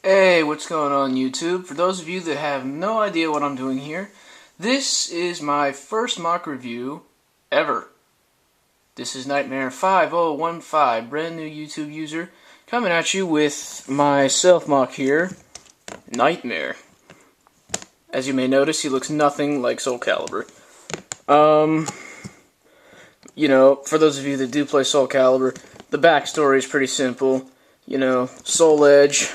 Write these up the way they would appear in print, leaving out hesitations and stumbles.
Hey, what's going on YouTube? For those of you that have no idea what I'm doing here, this is my first mock review ever. This is Nightmare5015, brand new YouTube user, coming at you with my self-mock here, Nightmare. As you may notice, he looks nothing like Soul Calibur. You know, for those of you that do play Soul Calibur, the backstory is pretty simple. You know, Soul Edge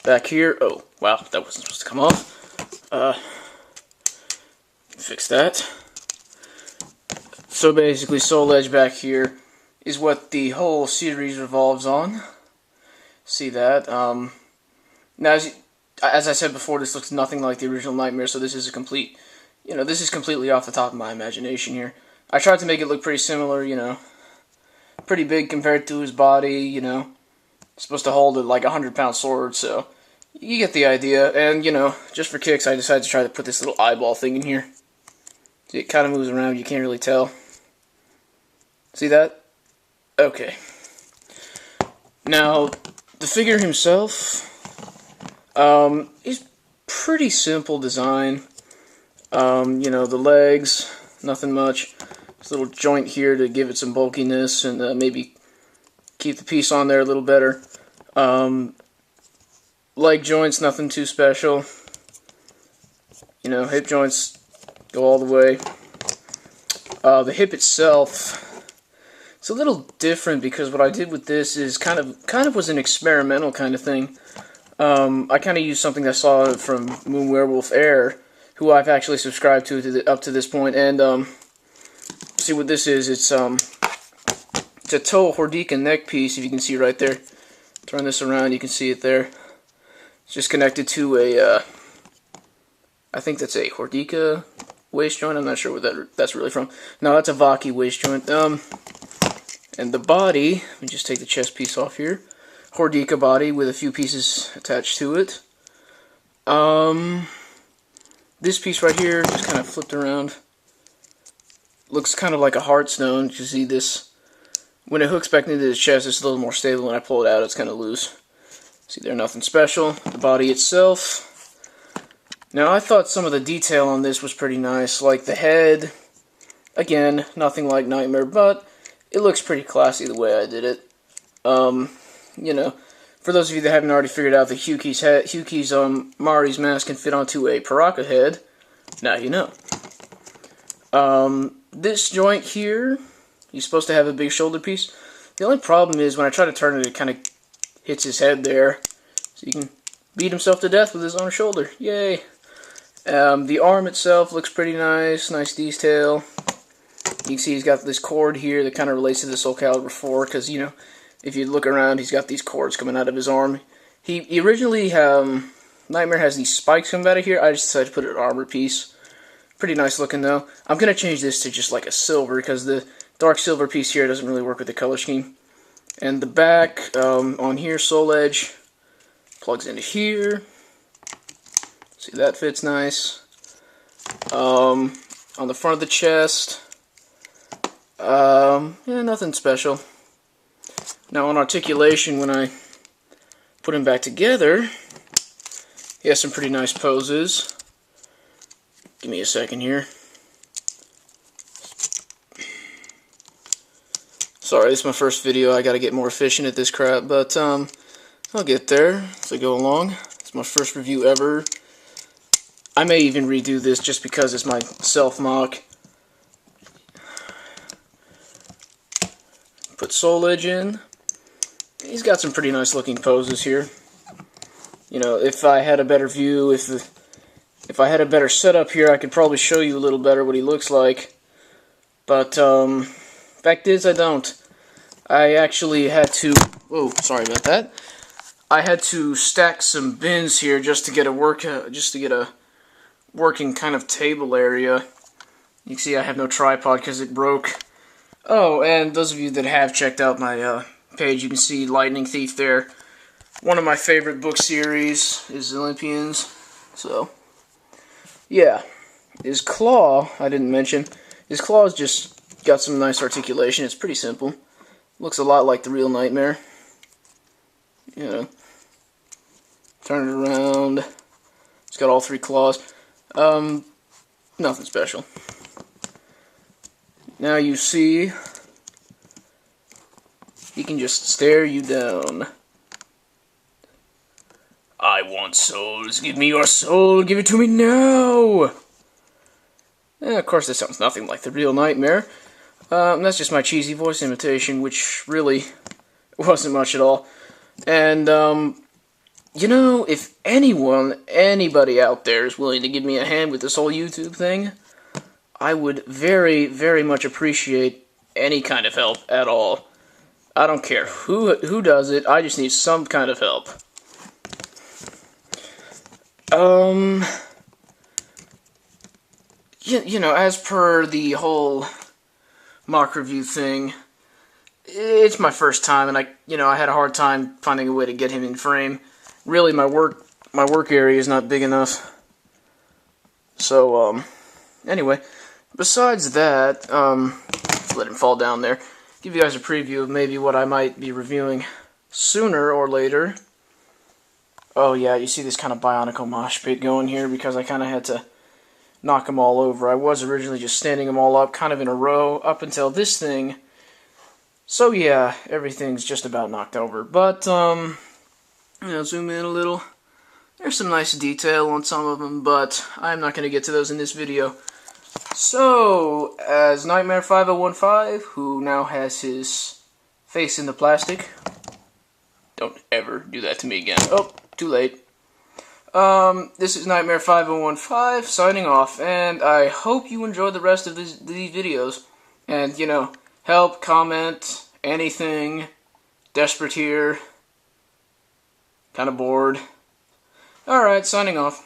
back here. Oh, wow, that wasn't supposed to come off. Fix that. So basically, Soul Edge back here is what the whole series revolves on. See that? Now, as I said before, this looks nothing like the original Nightmare, so this is a complete, this is completely off the top of my imagination here. I tried to make it look pretty similar, pretty big compared to his body, supposed to hold like a 100-pound sword, so you get the idea. And, just for kicks, I decided to try to put this little eyeball thing in here. See, it kind of moves around, you can't really tell. See that? Okay. Now, the figure himself, is pretty simple design. The legs, nothing much. This little joint here to give it some bulkiness and maybe keep the piece on there a little better. Leg joints, nothing too special. Hip joints go all the way. The hip itself, it's a little different because what I did with this is kind of was an experimental kind of thing. I kind of used something I saw from Moon Werewolf Air, who I've actually subscribed to up to this point, and see what this is. It's a toe Hordika neck piece, if you can see right there. Turn this around, you can see it there. It's just connected to a, I think that's a Hordika waist joint. I'm not sure what that's really from. No, that's a Vaki waist joint. And the body, let me just take the chest piece off here. Hordika body with a few pieces attached to it. This piece right here, just kind of flipped around. Looks kind of like a heartstone. You see this, when it hooks back into the chest, it's a little more stable. When I pull it out, it's kind of loose. See there, nothing special. The body itself. Now, I thought some of the detail on this was pretty nice. Like the head, again, nothing like Nightmare, but it looks pretty classy the way I did it. For those of you that haven't already figured out that Hyuki's Mari's mask can fit onto a Paraka head, now you know. This joint here, he's supposed to have a big shoulder piece. The only problem is when I try to turn it, it kind of hits his head there. So you can beat himself to death with his own shoulder. Yay! The arm itself looks pretty nice. Nice detail. You can see he's got this cord here that kind of relates to the Soul Calibur 4, because, if you look around, he's got these cords coming out of his arm. He originally, Nightmare has these spikes coming out of here. I just decided to put an armor piece. Pretty nice looking, though. I'm going to change this to just like a silver, because the dark silver piece here doesn't really work with the color scheme. And the back, on here, Soul Edge, plugs into here. See, that fits nice. On the front of the chest, yeah, nothing special. Now, on articulation, when I put him back together, he has some pretty nice poses. Give me a second here. Sorry, this is my first video. I gotta get more efficient at this crap, but I'll get there as I go along. It's my first review ever. I may even redo this just because it's my self-mock. Put Soul Edge in. He's got some pretty nice looking poses here. If I had a better view, if I had a better setup here, I could probably show you a little better what he looks like. But, fact is, I don't. I actually had to... Whoa, sorry about that. I had to stack some bins here just to get a working kind of table area. You can see I have no tripod because it broke. Oh, and those of you that have checked out my page, you can see Lightning Thief there. One of my favorite book series is Olympians. So, yeah. His claw, I didn't mention. His claw's just got some nice articulation. It's pretty simple. Looks a lot like the real Nightmare. Turn it around. It's got all 3 claws. Nothing special. Now you see, he can just stare you down. I want souls. Give me your soul. Give it to me now. Of course, this sounds nothing like the real Nightmare. That's just my cheesy voice imitation, which really wasn't much at all. And, you know, if anybody out there is willing to give me a hand with this whole YouTube thing, I would very, very much appreciate any kind of help at all. I don't care who does it, I just need some kind of help. You know, as per the whole mock review thing, it's my first time, and I had a hard time finding a way to get him in frame. Really, my work area is not big enough. So, anyway, besides that, let him fall down there. Give you guys a preview of maybe what I might be reviewing sooner or later. Oh yeah, you see this kind of bionicle mosh pit going here because I kind of had to knock them all over. I was originally just standing them all up kind of in a row up until this thing. So yeah, everything's just about knocked over. But, you know, zoom in a little. There's some nice detail on some of them, but I'm not going to get to those in this video. So, as Nightmare 5015, who now has his face in the plastic. Don't ever do that to me again. Oh, too late. This is Nightmare 5015 signing off, and I hope you enjoy the rest of these videos. And, you know, help, comment, anything. Desperate here. Kind of bored. Alright, signing off.